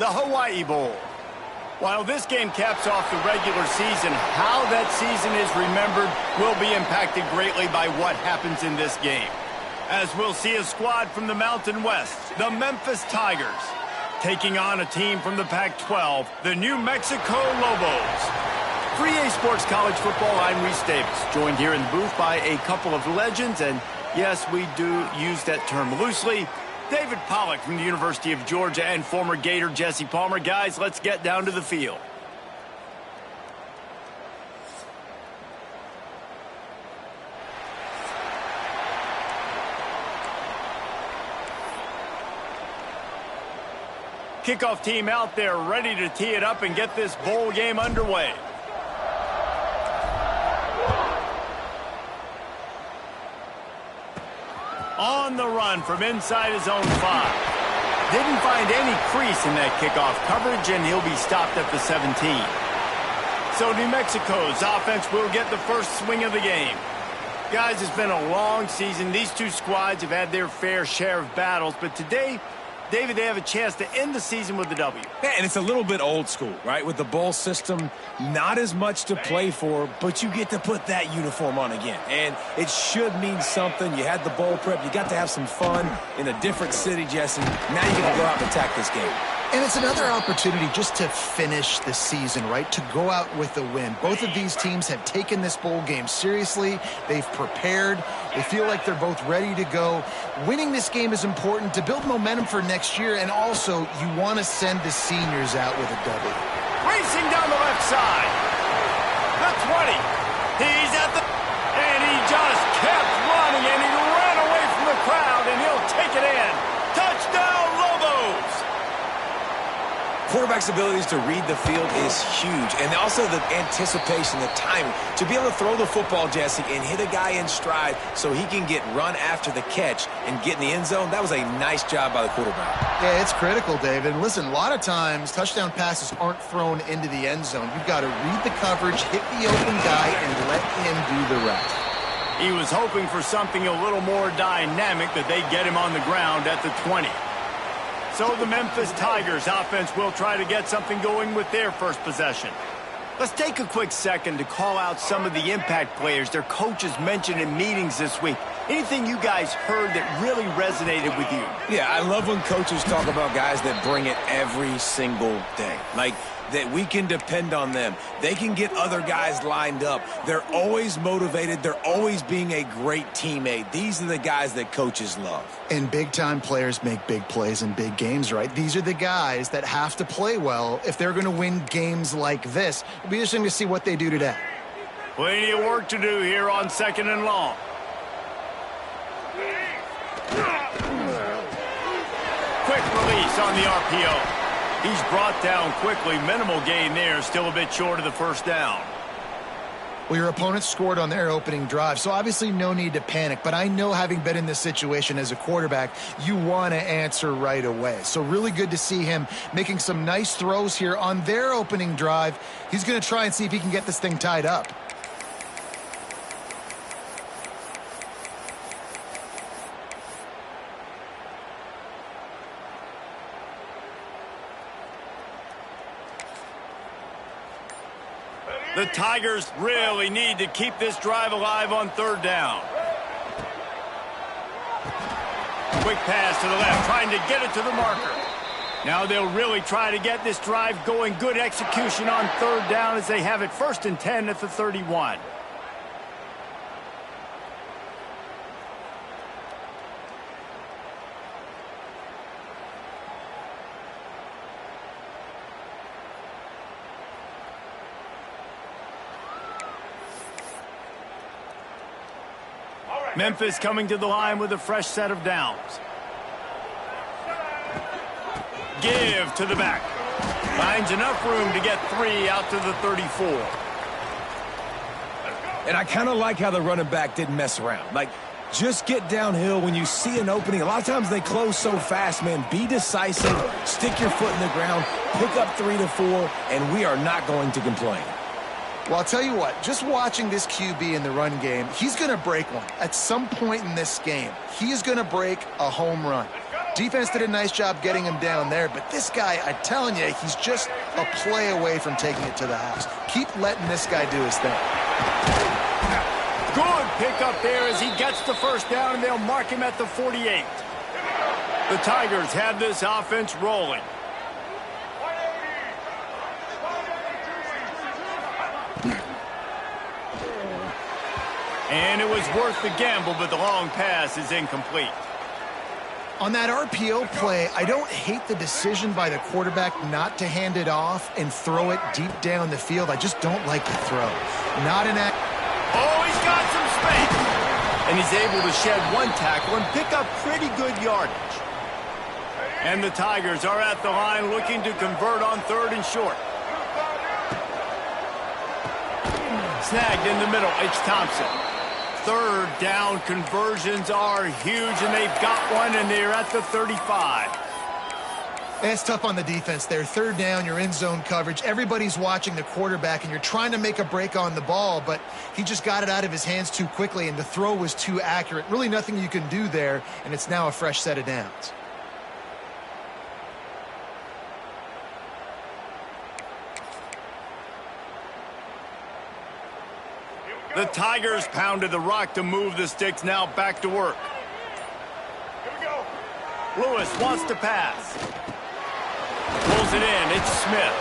the Hawaii Bowl. While this game caps off the regular season, how that season is remembered will be impacted greatly by what happens in this game. As we'll see a squad from the Mountain West, the Memphis Tigers, taking on a team from the Pac-12, the New Mexico Lobos. 3A Sports College Football, I'm Reese Davis, joined here in the booth by a couple of legends, and yes, we do use that term loosely. David Pollack from the University of Georgia and former Gator Jesse Palmer. Guys, let's get down to the field. Kickoff team out there ready to tee it up and get this bowl game underway. On the run from inside his own 5. Didn't find any crease in that kickoff coverage, and he'll be stopped at the 17. So New Mexico's offense will get the first swing of the game. Guys, it's been a long season. These two squads have had their fair share of battles, but today, David, they have a chance to end the season with a W. Yeah, and it's a little bit old school, right? With the bowl system, not as much to play for, but you get to put that uniform on again. And it should mean something. You had the bowl prep. You got to have some fun in a different city, Jesse. Now you're going to go out and attack this game. And it's another opportunity just to finish the season, right? To go out with a win. Both of these teams have taken this bowl game seriously. They've prepared. They feel like they're both ready to go. Winning this game is important to build momentum for next year, and also you want to send the seniors out with a W. Racing down the left side. The 20. He's at the... And he just kept running, and he ran away from the crowd, and he'll take it in. Touchdown, Lobos! Quarterback's abilities to read the field is huge, and also the anticipation, the timing. To be able to throw the football, Jesse, and hit a guy in stride so he can get run after the catch and get in the end zone, that was a nice job by the quarterback. Yeah, it's critical, David. And listen, a lot of times touchdown passes aren't thrown into the end zone. You've got to read the coverage, hit the open guy, and let him do the rest. He was hoping for something a little more dynamic, that they get him on the ground at the 20. So the Memphis Tigers offense will try to get something going with their first possession. Let's take a quick second to call out some of the impact players their coaches mentioned in meetings this week. Anything you guys heard that really resonated with you? Yeah, I love when coaches talk about guys that bring it every single day. Like, that we can depend on them. They can get other guys lined up. They're always motivated. They're always being a great teammate. These are the guys that coaches love. And big-time players make big plays in big games, right? These are the guys that have to play well if they're going to win games like this. It'll be interesting to see what they do today. Plenty of work to do here on 2nd and long. Quick release on the RPO. He's brought down quickly. Minimal gain there. Still a bit short of the first down. Well, your opponent scored on their opening drive, so obviously no need to panic. But I know, having been in this situation as a quarterback, you want to answer right away. So really good to see him making some nice throws here on their opening drive. He's going to try and see if he can get this thing tied up. The Tigers really need to keep this drive alive on 3rd down. Quick pass to the left, trying to get it to the marker. Now they'll really try to get this drive going. Good execution on 3rd down as they have it 1st and 10 at the 31. Memphis coming to the line with a fresh set of downs. Give to the back. Finds enough room to get 3 out to the 34. And I kind of like how the running back didn't mess around. Like, just get downhill when you see an opening. A lot of times they close so fast, man. Be decisive, stick your foot in the ground, pick up 3 to 4, and we are not going to complain. Well, I'll tell you what, just watching this QB in the run game, he's going to break one. At some point in this game, he is going to break a home run. Defense did a nice job getting him down there, but this guy, I'm telling you, he's just a play away from taking it to the house. Keep letting this guy do his thing. Good pickup there as he gets the first down, and they'll mark him at the 48. The Tigers have this offense rolling. And it was worth the gamble, but the long pass is incomplete. On that RPO play, I don't hate the decision by the quarterback not to hand it off and throw it deep down the field. I just don't like the throw. Not an act. Oh, he's got some space. And he's able to shed one tackle and pick up pretty good yardage. And the Tigers are at the line looking to convert on 3rd and short. Snagged in the middle, H. Thompson. 3rd down conversions are huge, and they've got one, and they're at the 35. It's tough on the defense there. 3rd down, you're in zone coverage. Everybody's watching the quarterback, and you're trying to make a break on the ball, but he just got it out of his hands too quickly, and the throw was too accurate. Really nothing you can do there, and it's now a fresh set of downs. The Tigers pounded the rock to move the sticks, now back to work. Here we go. Lewis wants to pass. Pulls it in, it's Smith.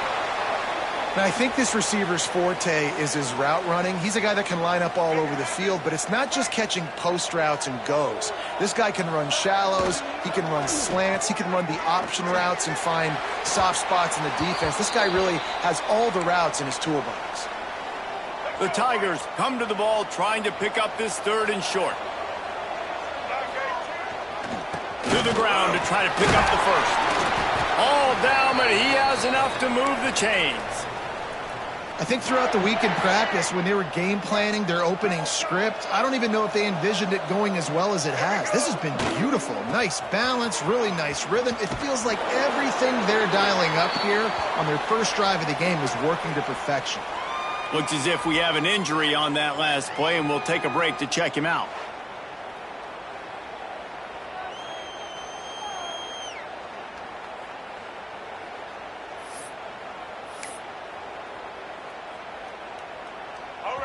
Now, I think this receiver's forte is his route running. He's a guy that can line up all over the field, but it's not just catching post routes and goes. This guy can run shallows, he can run slants, he can run the option routes and find soft spots in the defense. This guy really has all the routes in his toolbox. The Tigers come to the ball trying to pick up this 3rd and short. To the ground to try to pick up the first. All down, but he has enough to move the chains. I think throughout the week in practice, when they were game planning their opening script, I don't even know if they envisioned it going as well as it has. This has been beautiful. Nice balance, really nice rhythm. It feels like everything they're dialing up here on their first drive of the game is working to perfection. Looks as if we have an injury on that last play, and we'll take a break to check him out.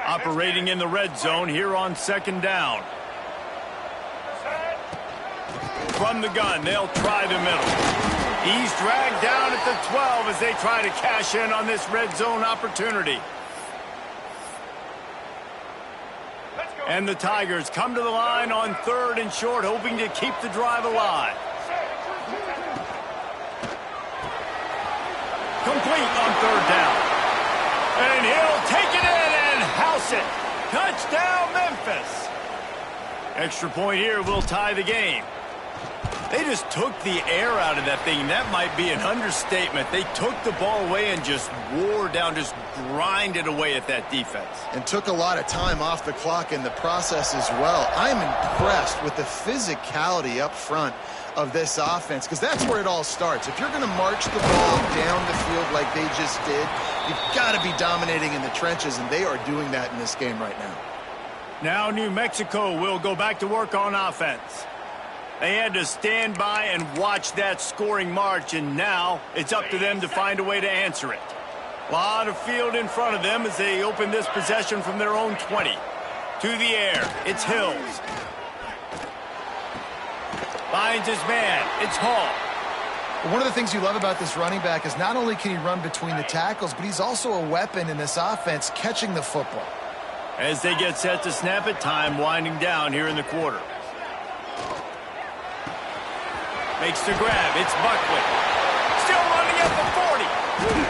Operating in the red zone here on 2nd down. From the gun, they'll try the middle. He's dragged down at the 12 as they try to cash in on this red zone opportunity. And the Tigers come to the line on 3rd and short, hoping to keep the drive alive. Complete on 3rd down. And he'll take it in and house it. Touchdown, Memphis. Extra point here will tie the game. They just took the air out of that thing. That might be an understatement. They took the ball away and just wore down, just grinded away at that defense. And took a lot of time off the clock in the process as well. I'm impressed with the physicality up front of this offense, because that's where it all starts. If you're going to march the ball down the field like they just did, you've got to be dominating in the trenches, and they are doing that in this game right now. Now New Mexico will go back to work on offense. They had to stand by and watch that scoring march, and now it's up to them to find a way to answer it. A lot of field in front of them as they open this possession from their own 20. To the air, it's Hills. Finds his man, it's Hall. One of the things you love about this running back is not only can he run between the tackles, but he's also a weapon in this offense catching the football. As they get set to snap it, time winding down here in the quarter. Makes the grab. It's Buckley. Still running at the 40.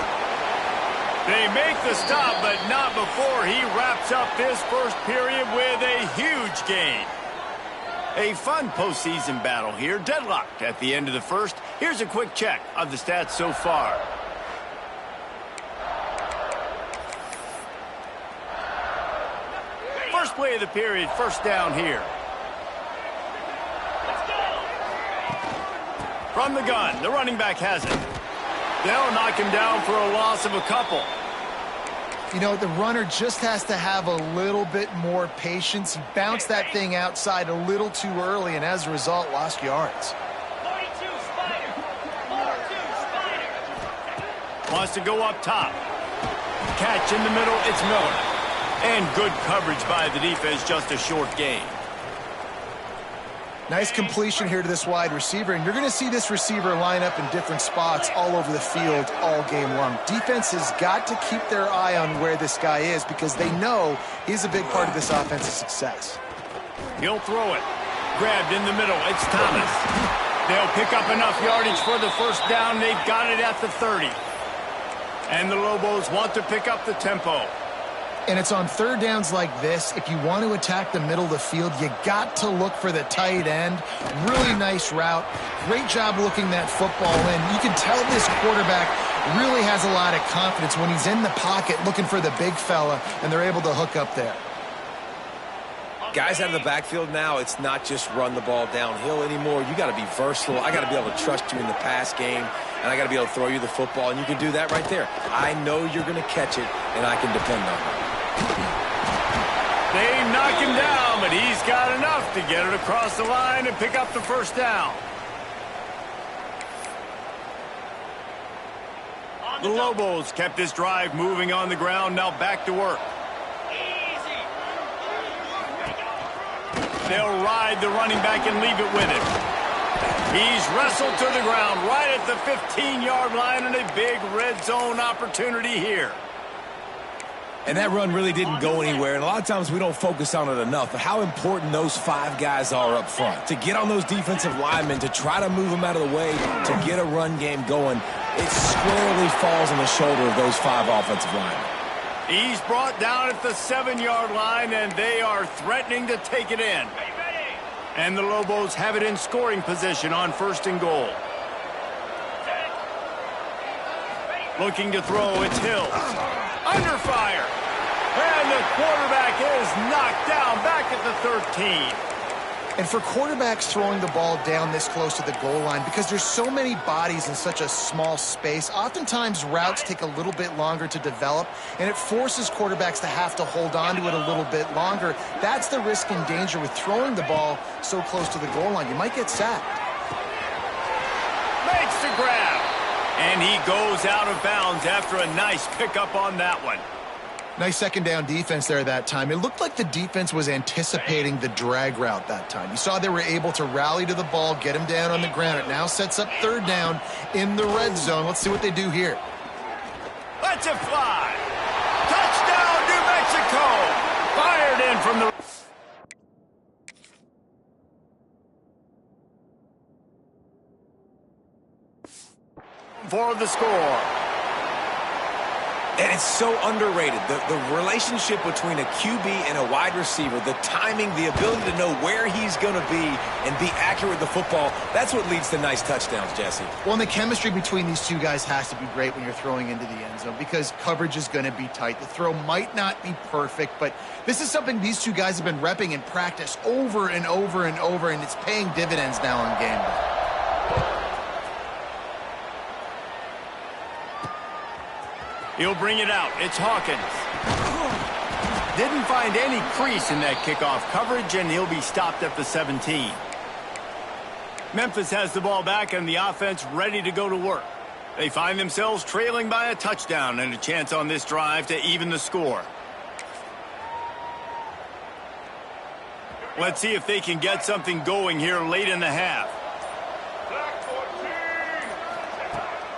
They make the stop, but not before he wraps up this first period with a huge gain. A fun postseason battle here. Deadlocked at the end of the first. Here's a quick check of the stats so far. First play of the period, first down here. From the gun, the running back has it. They'll knock him down for a loss of a couple. You know, the runner just has to have a little bit more patience. He bounced that thing outside a little too early, and as a result, lost yards. 42. Wants to go up top. Catch in the middle, it's Miller. And good coverage by the defense, just a short gain. Nice completion here to this wide receiver, and you're going to see this receiver line up in different spots all over the field all game long. Defense has got to keep their eye on where this guy is because they know he's a big part of this offense's success. He'll throw it. Grabbed in the middle, it's Thomas. They'll pick up enough yardage for the first down. They've got it at the 30. And the Lobos want to pick up the tempo. And it's on third downs like this. If you want to attack the middle of the field, you got to look for the tight end. Really nice route. Great job looking that football in. You can tell this quarterback really has a lot of confidence when he's in the pocket looking for the big fella, and they're able to hook up there. Guys out of the backfield now, it's not just run the ball downhill anymore. You got to be versatile. I got to be able to trust you in the pass game, and I got to be able to throw you the football, and you can do that right there. I know you're going to catch it, and I can depend on it. They knock him down, but he's got enough to get it across the line and pick up the first down. The Lobos kept this drive moving on the ground, now back to work. They'll ride the running back and leave it with him. He's wrestled to the ground right at the 15-yard line, and a big red zone opportunity here. And that run really didn't go anywhere, and a lot of times we don't focus on it enough, but how important those 5 guys are up front. To get on those defensive linemen, to try to move them out of the way, to get a run game going, it squarely falls on the shoulder of those 5 offensive linemen. He's brought down at the 7-yard line, and they are threatening to take it in. And the Lobos have it in scoring position on 1st and goal. Looking to throw, it's Hill. Under fire. And the quarterback is knocked down back at the 13. And for quarterbacks throwing the ball down this close to the goal line, because there's so many bodies in such a small space, oftentimes routes take a little bit longer to develop, and it forces quarterbacks to have to hold on to it a little bit longer. That's the risk and danger with throwing the ball so close to the goal line. You might get sacked. Makes the grab. And he goes out of bounds after a nice pickup on that one. Nice second down defense there that time. It looked like the defense was anticipating the drag route that time. You saw they were able to rally to the ball, get him down on the ground. It now sets up third down in the red zone. Let's see what they do here. Let's it fly. Touchdown, New Mexico. Fired in from the... for the score. And it's so underrated. The relationship between a QB and a wide receiver, the timing, the ability to know where he's going to be and be accurate with the football, that's what leads to nice touchdowns, Jesse. Well, and the chemistry between these two guys has to be great when you're throwing into the end zone because coverage is going to be tight. The throw might not be perfect, but this is something these two guys have been repping in practice over and over and over, and it's paying dividends now on game day. He'll bring it out. It's Hawkins. Didn't find any crease in that kickoff coverage, and he'll be stopped at the 17. Memphis has the ball back, and the offense ready to go to work. They find themselves trailing by a touchdown and a chance on this drive to even the score. Let's see if they can get something going here late in the half.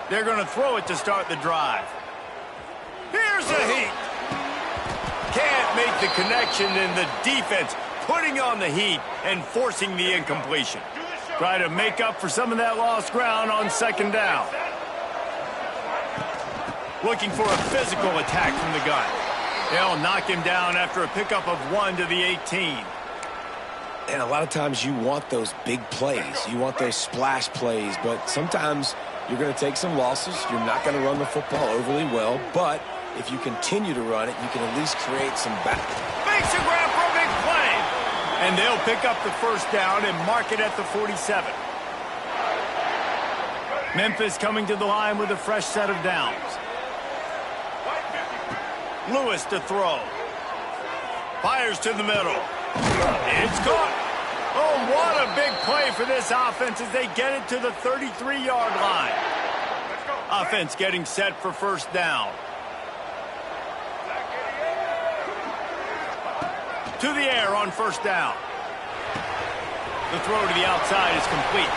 They're going to throw it to start the drive. Here's the heat. Can't make the connection, and the defense putting on the heat and forcing the incompletion. Try to make up for some of that lost ground on second down. Looking for a physical attack from the gun. They'll knock him down after a pickup of 1 to the 18. And a lot of times you want those big plays. You want those splash plays, but sometimes you're going to take some losses. You're not going to run the football overly well, but if you continue to run it, you can at least create some back. Makes a grab for a big play. And they'll pick up the first down and mark it at the 47. Memphis coming to the line with a fresh set of downs. Lewis to throw. Fires to the middle. It's caught. Oh, what a big play for this offense as they get it to the 33-yard line. Offense getting set for first down. To the air on first down. The throw to the outside is complete.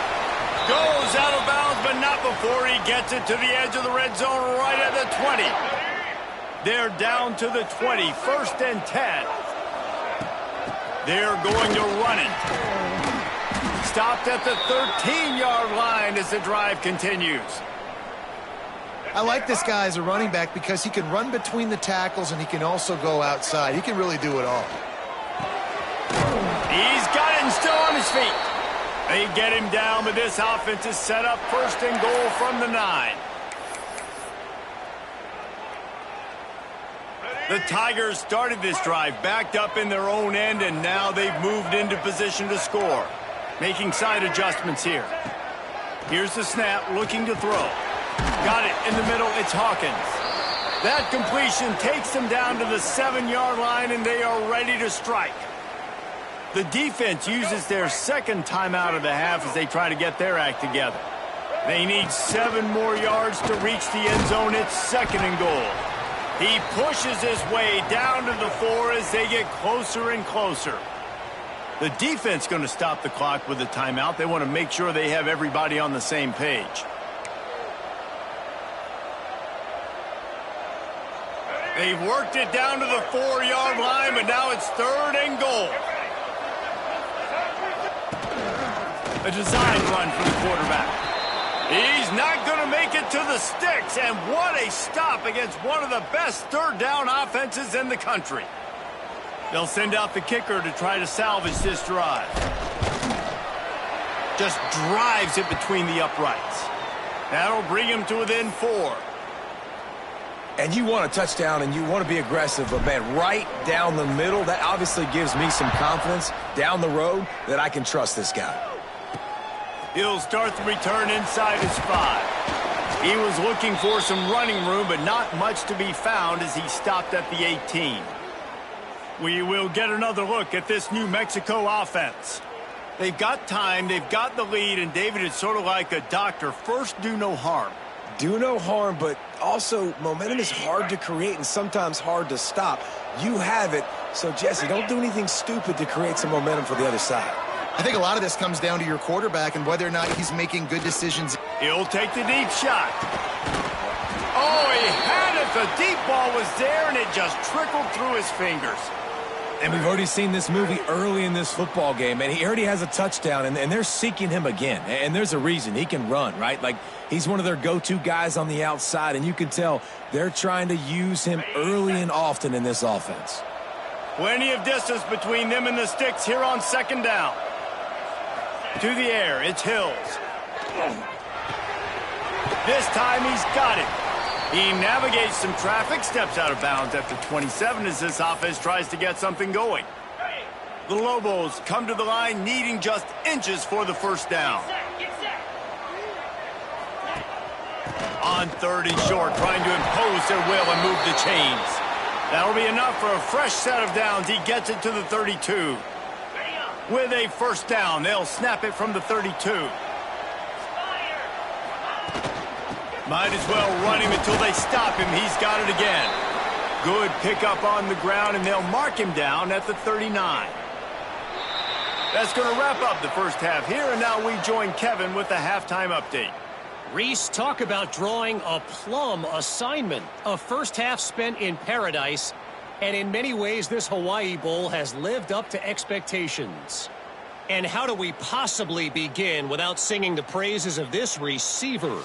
Goes out of bounds, but not before he gets it to the edge of the red zone right at the 20. They're down to the 20, first and 10. They're going to run it. Stopped at the 13-yard line as the drive continues. I like this guy as a running back because he can run between the tackles and he can also go outside. He can really do it all. He's got it and still on his feet. They get him down, but this offense is set up first and goal from the 9. The Tigers started this drive backed up in their own end, and now they've moved into position to score. Making side adjustments here. Here's the snap, looking to throw. Got it in the middle, it's Hawkins. That completion takes them down to the 7-yard line, and they are ready to strike. The defense uses their second timeout of the half as they try to get their act together. They need 7 more yards to reach the end zone. It's second and goal. He pushes his way down to the 4 as they get closer and closer. The defense going to stop the clock with a timeout. They want to make sure they have everybody on the same page. They've worked it down to the 4-yard line, but now it's third and goal. A design run for the quarterback. He's not going to make it to the sticks, and what a stop against one of the best third down offenses in the country. They'll send out the kicker to try to salvage this drive. Just drives it between the uprights. That'll bring him to within 4. And you want a touchdown and you want to be aggressive, but man, right down the middle, that obviously gives me some confidence down the road that I can trust this guy. He'll start the return inside his 5. He was looking for some running room, but not much to be found as he stopped at the 18. We will get another look at this New Mexico offense. They've got time, they've got the lead, and David, it's sort of like a doctor. First, do no harm. Do no harm, but also momentum is hard to create and sometimes hard to stop. You have it, so Jesse, don't do anything stupid to create some momentum for the other side. I think a lot of this comes down to your quarterback and whether or not he's making good decisions. He'll take the deep shot. Oh, he had it. The deep ball was there, and it just trickled through his fingers. And we've already seen this movie early in this football game, and he already has a touchdown, and they're seeking him again. And there's a reason. He can run, right? Like, he's one of their go-to guys on the outside, and you can tell they're trying to use him early and often in this offense. Plenty of distance between them and the sticks here on second down. To the air, it's Hills. This time he's got it. He navigates some traffic, steps out of bounds after 27 as this offense tries to get something going. The Lobos come to the line needing just inches for the first down. On third and short, trying to impose their will and move the chains. That'll be enough for a fresh set of downs. He gets it to the 32. With a first down, they'll snap it from the 32. Might as well run him until they stop him. He's got it again. Good pickup on the ground, and they'll mark him down at the 39. That's going to wrap up the first half here, and now we join Kevin with the halftime update. Reese, talk about drawing a plum assignment. A first half spent in paradise, and in many ways this Hawaii Bowl has lived up to expectations. And how do we possibly begin without singing the praises of this receiver?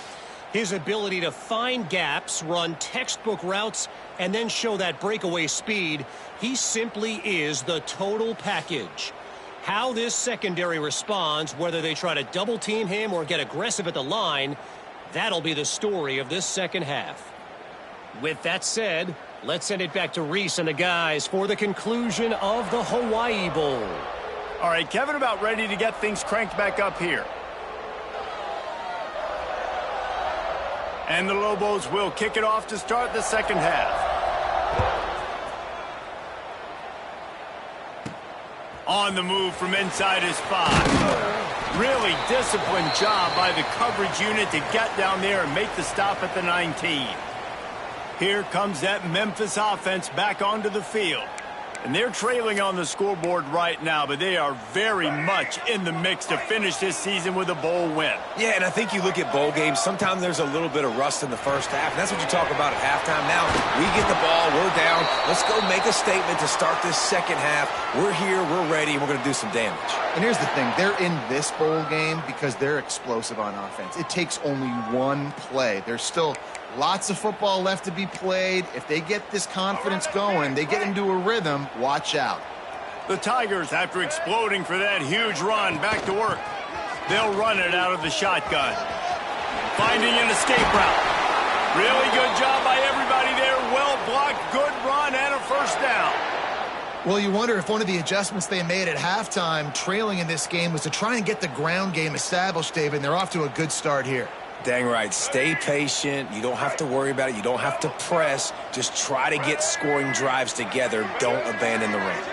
His ability to find gaps, run textbook routes, and then show that breakaway speed. He simply is the total package. How this secondary responds, whether they try to double team him or get aggressive at the line, that'll be the story of this second half. With that said, let's send it back to Reese and the guys for the conclusion of the Hawaii Bowl. All right, Kevin, about ready to get things cranked back up here. And the Lobos will kick it off to start the second half. On the move from inside his 5. Really disciplined job by the coverage unit to get down there and make the stop at the 19. Here comes that Memphis offense back onto the field. And they're trailing on the scoreboard right now, but they are very much in the mix to finish this season with a bowl win. Yeah, and I think you look at bowl games, sometimes there's a little bit of rust in the first half, and that's what you talk about at halftime. Now, we get the ball, we're down. Let's go make a statement to start this second half. We're here, we're ready, and we're going to do some damage. And here's the thing. They're in this bowl game because they're explosive on offense. It takes only one play. There's still lots of football left to be played. If they get this confidence going, they get into a rhythm, watch out. The Tigers, after exploding for that huge run, back to work. They'll run it out of the shotgun. Finding an escape route. Really good job by everybody there. Well blocked, good run, and a first down. Well, you wonder if one of the adjustments they made at halftime, trailing in this game, was to try and get the ground game established, David, and they're off to a good start here. Dang right. Stay patient. You don't have to worry about it. You don't have to press. Just try to get scoring drives together. Don't abandon the run.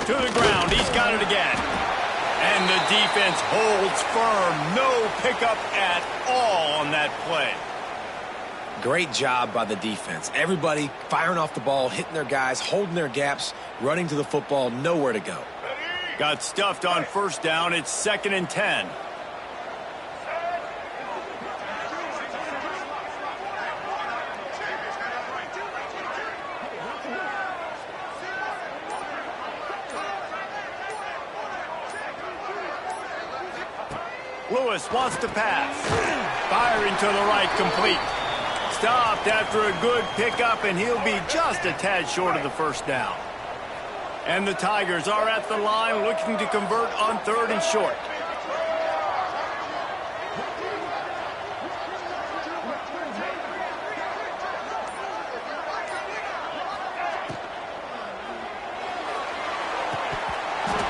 To the ground. He's got it again. And the defense holds firm. No pickup at all on that play. Great job by the defense. Everybody firing off the ball, hitting their guys, holding their gaps, running to the football, nowhere to go. Got stuffed on first down. It's 2nd and 10. Lewis wants to pass. Firing to the right, complete. Stopped after a good pickup, and he'll be just a tad short of the first down. And the Tigers are at the line looking to convert on 3rd and short.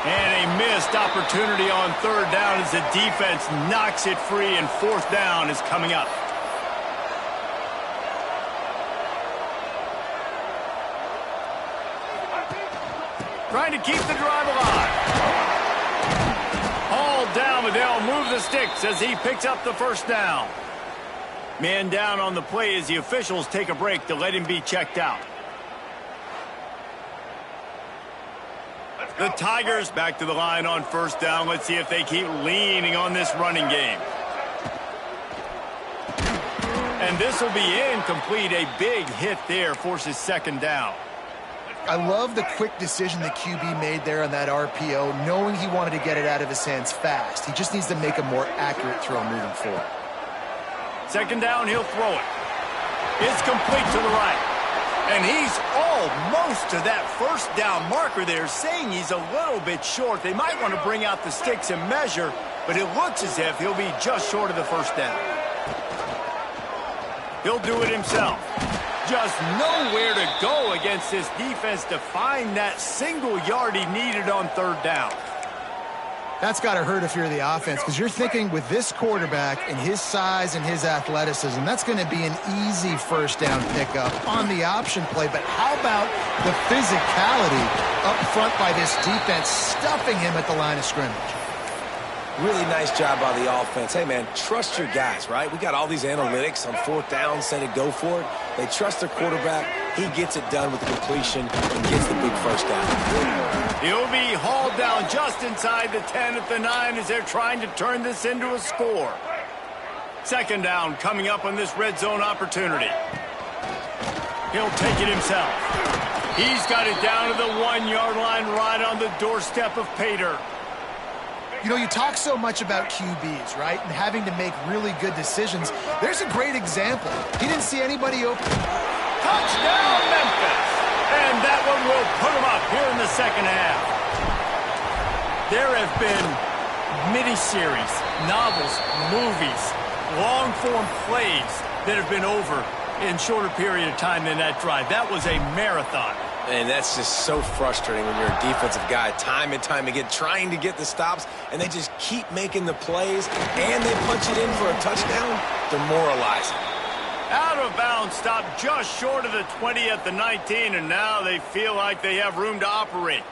And a missed opportunity on 3rd down as the defense knocks it free, and 4th down is coming up. Trying to keep the drive alive. Hauled down, but they'll move the sticks as he picks up the first down. Man down on the play as the officials take a break to let him be checked out. The Tigers back to the line on 1st down. Let's see if they keep leaning on this running game. And this will be incomplete. A big hit there forces 2nd down. I love the quick decision the QB made there on that RPO, knowing he wanted to get it out of his hands fast. He just needs to make a more accurate throw moving forward. 2nd down, he'll throw it. It's complete to the right. And he's almost to that first down marker there, saying he's a little bit short. They might want to bring out the sticks and measure, but it looks as if he'll be just short of the first down. He'll do it himself. Just nowhere to go against this defense to find that single yard he needed on 3rd down. That's got to hurt if you're the offense, because you're thinking with this quarterback and his size and his athleticism, that's going to be an easy first down pickup on the option play. But how about the physicality up front by this defense, stuffing him at the line of scrimmage? Really nice job by the offense. Hey, man, trust your guys, right? We got all these analytics on 4th down, say to go for it. They trust their quarterback. He gets it done with the completion and gets the big first down. He'll be hauled down just inside the 10 at the 9 as they're trying to turn this into a score. 2nd down coming up on this red zone opportunity. He'll take it himself. He's got it down to the 1-yard line right on the doorstep of Pater. You know, you talk so much about QBs, right, and having to make really good decisions. There's a great example. He didn't see anybody open. Touchdown, Memphis! And that one will put him up here in the 2nd half. There have been miniseries, novels, movies, long-form plays that have been over in shorter period of time than that drive. That was a marathon. And that's just so frustrating when you're a defensive guy, time and time again, trying to get the stops, and they just keep making the plays, and they punch it in for a touchdown. Demoralizing. Out of bounds, stopped just short of the 20 at the 19, and now they feel like they have room to operate.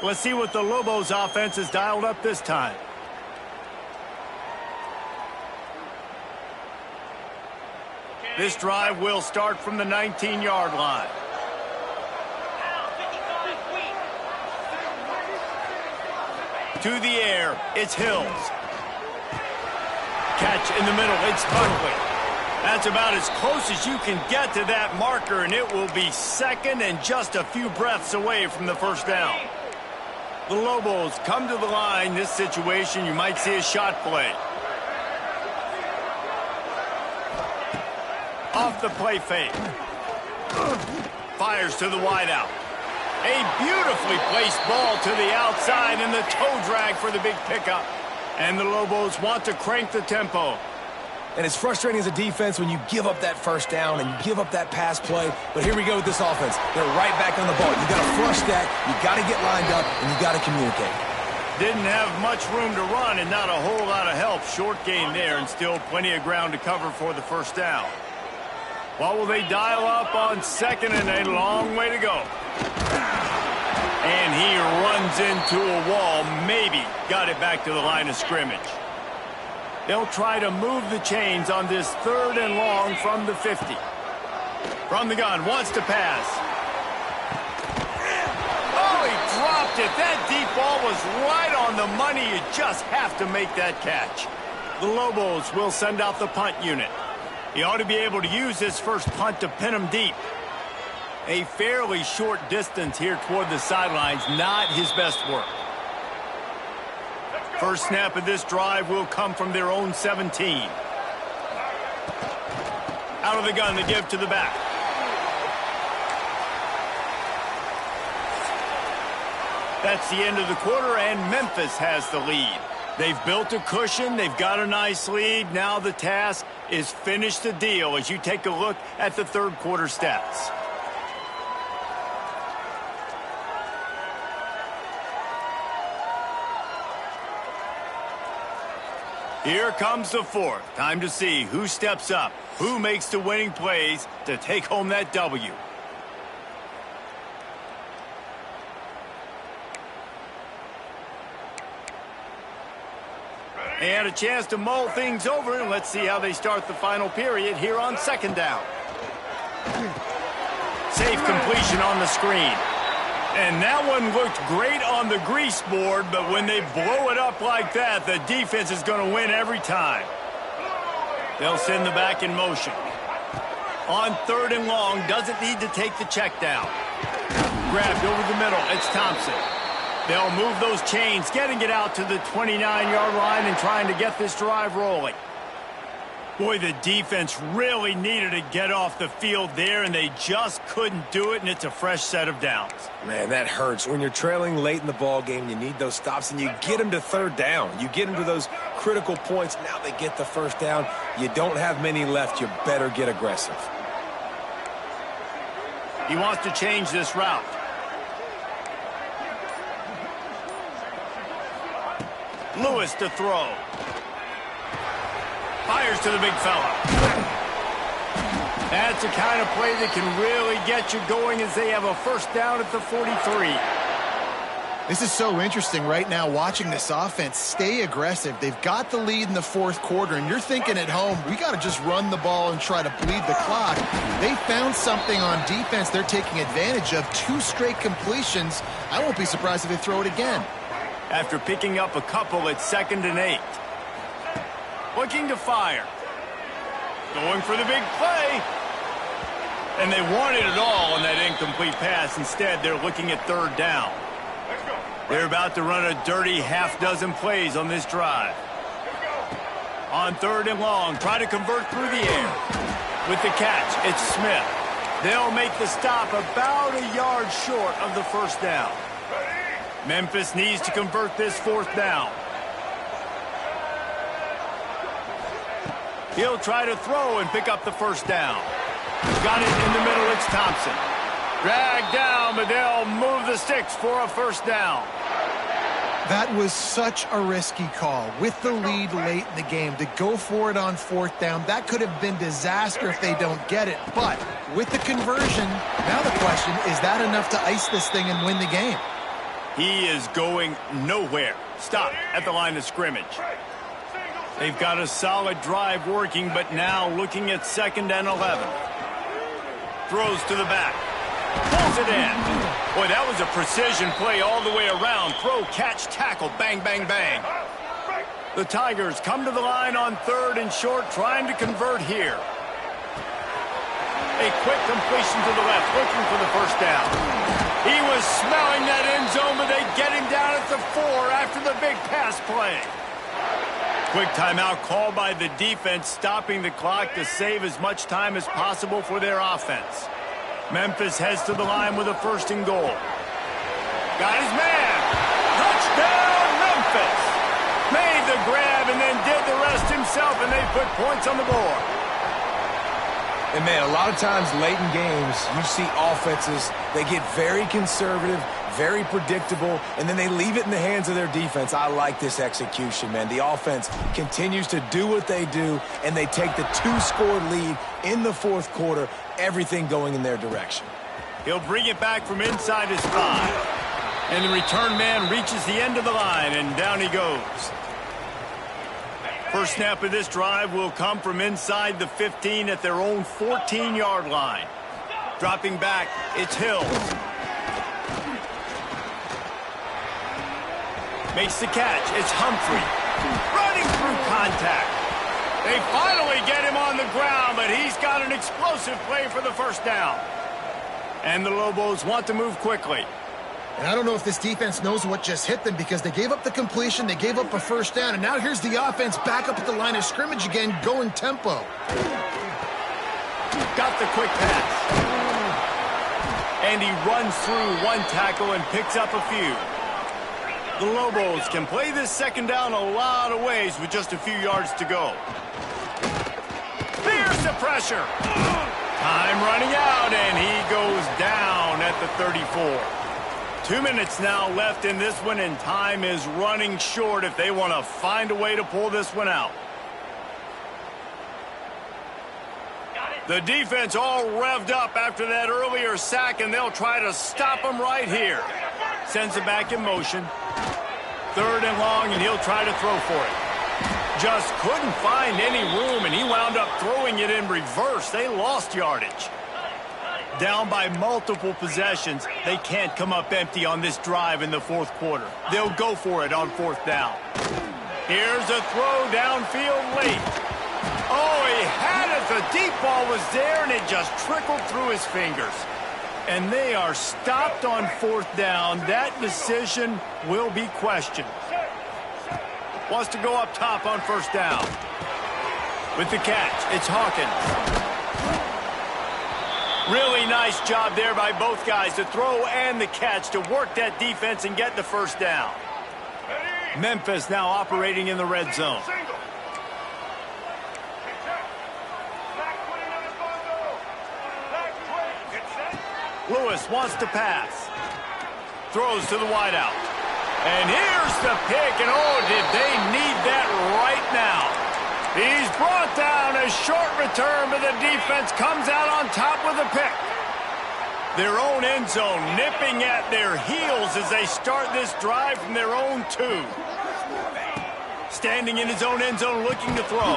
Let's see what the Lobos offense has dialed up this time. This drive will start from the 19-yard line. To the air, it's Hills. Catch in the middle, it's Buckley. That's about as close as you can get to that marker, and it will be second and just a few breaths away from the first down. The Lobos come to the line. This situation, you might see a shot play. Off the play fake. Fires to the wideout. A beautifully placed ball to the outside, and the toe drag for the big pickup. And the Lobos want to crank the tempo. And it's frustrating as a defense when you give up that first down and you give up that pass play. But here we go with this offense. They're right back on the ball. You got to flush that, you got to get lined up, and you got to communicate. Didn't have much room to run and not a whole lot of help. Short gain there, and still plenty of ground to cover for the first down. What will they dial up on second, and a long way to go? And he runs into a wall, maybe got it back to the line of scrimmage. They'll try to move the chains on this 3rd and long from the 50. From the gun, wants to pass. Oh, he dropped it. That deep ball was right on the money. You just have to make that catch. The Lobos will send out the punt unit. He ought to be able to use this first punt to pin him deep. A fairly short distance here toward the sidelines, not his best work. First snap of this drive will come from their own 17. Out of the gun to give to the back. That's the end of the quarter, and Memphis has the lead. They've built a cushion. They've got a nice lead. Now the task is finish the deal as you take a look at the third quarter stats. Here comes the fourth. Time to see who steps up, who makes the winning plays to take home that W. They had a chance to mull things over, and let's see how they start the final period here on second down. Safe completion on the screen. And that one looked great on the grease board, but when they blow it up like that, the defense is going to win every time. They'll send the back in motion. On 3rd and long, doesn't need to take the check down. Grabbed over the middle, it's Thompson. They'll move those chains, getting it out to the 29-yard line and trying to get this drive rolling. Boy, the defense really needed to get off the field there, and they just couldn't do it, and it's a fresh set of downs. Man, that hurts. When you're trailing late in the ball game, you need those stops, and you get them to 3rd down. You get them to those critical points. Now they get the first down. You don't have many left. You better get aggressive. He wants to change this route. Lewis to throw. Fires to the big fella. That's the kind of play that can really get you going as they have a first down at the 43. This is so interesting right now, watching this offense stay aggressive. They've got the lead in the 4th quarter, and you're thinking at home, we got to just run the ball and try to bleed the clock. They found something on defense they're taking advantage of. 2 straight completions. I won't be surprised if they throw it again. After picking up a couple at 2nd and 8. Looking to fire. Going for the big play. And they wanted it all on that incomplete pass. Instead, they're looking at 3rd down. They're about to run a dirty half-dozen plays on this drive. On 3rd and long, try to convert through the air. With the catch, it's Smith. They'll make the stop about a yard short of the first down. Memphis needs to convert this 4th down. He'll try to throw and pick up the first down. Got it in the middle, it's Thompson. Dragged down, but they'll move the sticks for a first down. That was such a risky call. With the lead late in the game, to go for it on 4th down, that could have been disaster if they don't get it. But with the conversion, now the question, is that enough to ice this thing and win the game? He is going nowhere. Stop at the line of scrimmage. They've got a solid drive working, but now looking at 2nd and 11. Throws to the back. Pulls it in. Boy, that was a precision play all the way around. Throw, catch, tackle, bang, bang, bang. The Tigers come to the line on 3rd and short, trying to convert here. A quick completion to the left, looking for the 1st down. He was smelling that end zone, but they get him down at the 4 after the big pass play. Quick timeout called by the defense, stopping the clock to save as much time as possible for their offense. Memphis heads to the line with a 1st and goal. Got his man. Touchdown, Memphis. Made the grab and then did the rest himself, and they put points on the board. And, man, a lot of times late in games, you see offenses, they get very conservative, very predictable, and then they leave it in the hands of their defense. I like this execution, man. The offense continues to do what they do, and they take the 2-score lead in the 4th quarter, everything going in their direction. He'll bring it back from inside his 5. And the return man reaches the end of the line, and down he goes. First snap of this drive will come from inside the 15 at their own 14-yard line. Dropping back, it's Hill. Makes the catch. It's Humphrey. Running through contact. They finally get him on the ground, but he's got an explosive play for the 1st down. And the Lobos want to move quickly. And I don't know if this defense knows what just hit them, because they gave up the completion, they gave up a 1st down, and now here's the offense back up at the line of scrimmage again, going tempo. Got the quick pass. And he runs through one tackle and picks up a few. The Lobos can play this 2nd down a lot of ways with just a few yards to go. There's the pressure. Time running out, and he goes down at the 34. 2 minutes now left in this one, and time is running short if they want to find a way to pull this one out. The defense all revved up after that earlier sack, and they'll try to stop them right here. Sends it back in motion. 3rd and long, and he'll try to throw for it. Just couldn't find any room, and he wound up throwing it in reverse. They lost yardage. Down by multiple possessions, they can't come up empty on this drive in the 4th quarter. They'll go for it on 4th down. Here's a throw downfield late. Oh, he had it. The deep ball was there, and it just trickled through his fingers. And they are stopped on 4th down. That decision will be questioned. Wants to go up top on 1st down. With the catch, it's Hawkins. Really nice job there by both guys, the throw and the catch, to work that defense and get the 1st down. Memphis now operating in the red zone. Lewis wants to pass. Throws to the wideout. And here's the pick, and oh, did they need that right now. He's brought down. A short return, but the defense comes out on top with a pick. Their own end zone nipping at their heels as they start this drive from their own 2. Standing in his own end zone looking to throw.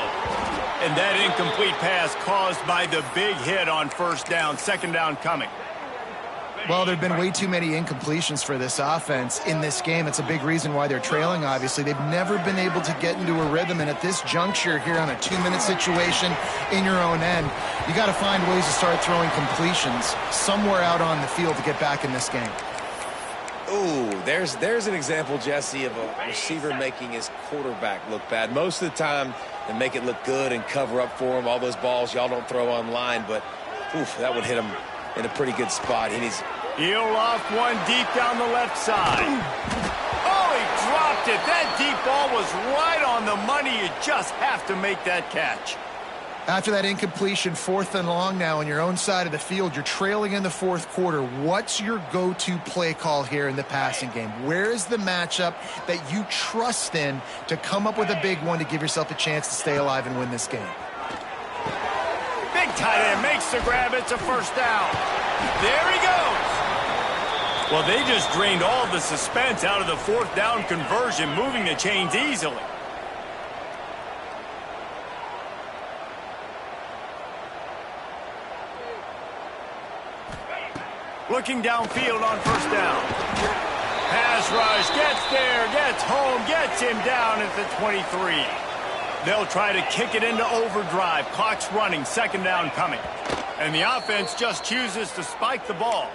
And that incomplete pass caused by the big hit on 1st down. 2nd down coming. Well, there have been way too many incompletions for this offense in this game. It's a big reason why they're trailing, obviously. They've never been able to get into a rhythm, and at this juncture here on a 2-minute situation in your own end, you got to find ways to start throwing completions somewhere out on the field to get back in this game. Ooh, there's an example, Jesse, of a receiver making his quarterback look bad. Most of the time, they make it look good and cover up for him. All those balls y'all don't throw online, but oof, that would hit him in a pretty good spot. He'll off one deep down the left side. Oh, he dropped it. That deep ball was right on the money. You just have to make that catch. After that incompletion, 4th and long now on your own side of the field, you're trailing in the 4th quarter. What's your go-to play call here in the passing game? Where is the matchup that you trust in to come up with a big one to give yourself a chance to stay alive and win this game? Big tight end makes the grab. It's a first down. There he goes. Well, they just drained all the suspense out of the 4th down conversion, moving the chains easily. Looking downfield on first down. Pass rush, gets there, gets home, gets him down at the 23. They'll try to kick it into overdrive. Clock's running, 2nd down coming. And the offense just chooses to spike the ball.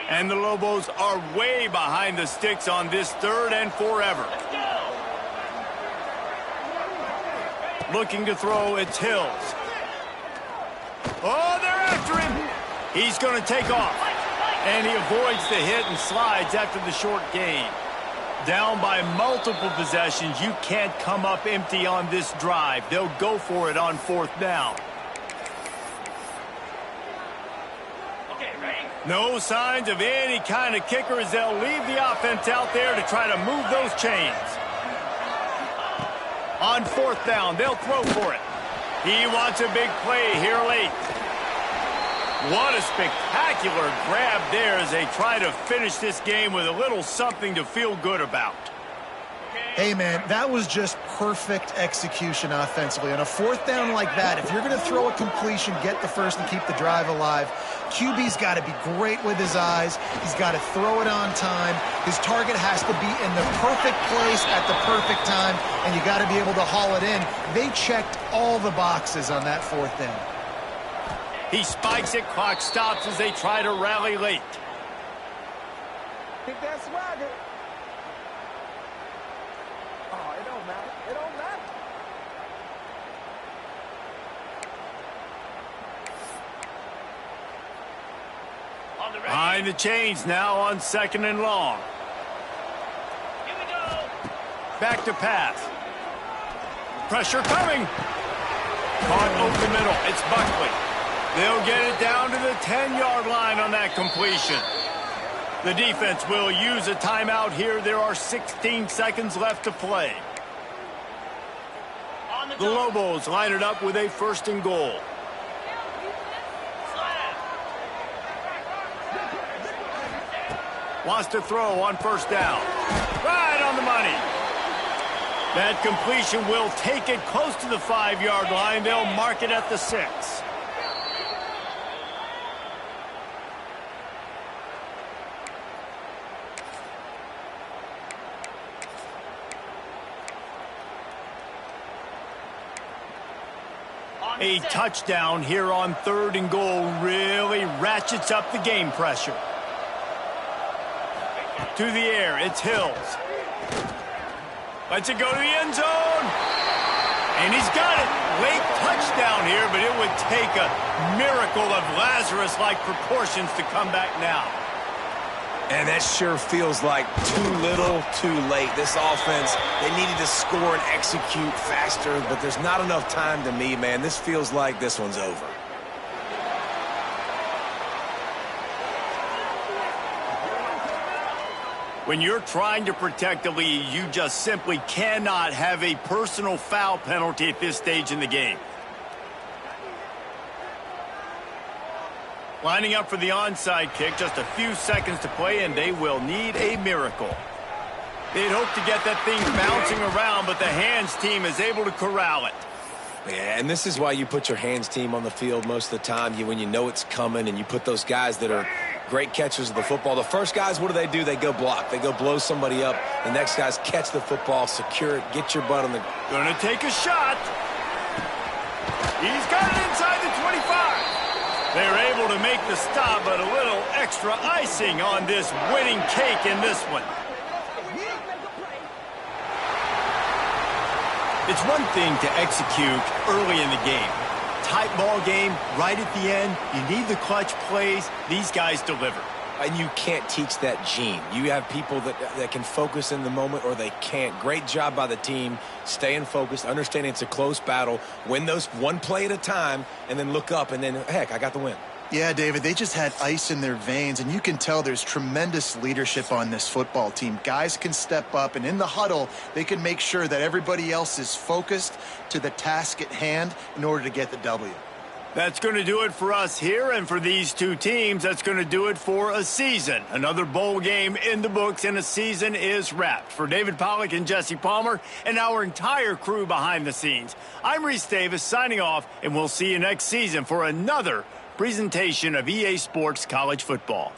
And the Lobos are way behind the sticks on this 3rd and forever. Looking to throw, it's Hills. Oh, they're after him. He's going to take off. And he avoids the hit and slides after the short gain. Down by multiple possessions, you can't come up empty on this drive. They'll go for it on 4th down. No signs of any kind of kicker as they'll leave the offense out there to try to move those chains. On 4th down, they'll throw for it. He wants a big play here late. What a spectacular grab there as they try to finish this game with a little something to feel good about. Hey, man, that was just perfect execution offensively. On a 4th down like that, if you're going to throw a completion, get the first and keep the drive alive, QB's got to be great with his eyes. He's got to throw it on time. His target has to be in the perfect place at the perfect time, and you got to be able to haul it in. They checked all the boxes on that 4th down. He spikes it, clock stops as they try to rally late. Kick that swagger. Oh, it don't matter. It don't matter. Behind the chains now on 2nd and long. Here we go. Back to pass. Pressure coming. Caught open middle. It's Buckley. They'll get it down to the 10-yard line on that completion. The defense will use a timeout here. There are 16 seconds left to play. The Lobos line it up with a 1st and goal. Wants to throw on 1st down. Right on the money. That completion will take it close to the 5-yard line. They'll mark it at the 6. A touchdown here on 3rd and goal really ratchets up the game pressure. To the air, it's Hills. Lets it go to the end zone. And he's got it. Late touchdown here, but it would take a miracle of Lazarus-like proportions to come back now. And that sure feels like too little, too late. This offense, they needed to score and execute faster, but there's not enough time to me, man. This feels like this one's over. When you're trying to protect the lead, you just simply cannot have a personal foul penalty at this stage in the game. Lining up for the onside kick, just a few seconds to play, and they will need a miracle. They'd hope to get that thing bouncing around, but the hands team is able to corral it. Yeah, and this is why you put your hands team on the field most of the time, when you know it's coming, and you put those guys that are great catchers of the football. The first guys, what do? They go block. They go blow somebody up. The next guys catch the football, secure it, get your butt on the... Gonna take a shot. He's got it inside the 25. They're able to make the stop, but a little extra icing on this winning cake in this one. It's one thing to execute early in the game. Tight ball game, right at the end, you need the clutch plays. These guys deliver. and you can't teach that gene. You have people that can focus in the moment or they can't. Great job by the team, staying focused, understanding it's a close battle, win those one play at a time, and then look up, and then, heck, I got the win. Yeah, David, they just had ice in their veins, and you can tell there's tremendous leadership on this football team. Guys can step up, and in the huddle, they can make sure that everybody else is focused to the task at hand in order to get the W. That's going to do it for us here, and for these two teams, that's going to do it for a season. Another bowl game in the books, and a season is wrapped. For David Pollack and Jesse Palmer and our entire crew behind the scenes, I'm Reese Davis signing off, and we'll see you next season for another presentation of EA Sports College Football.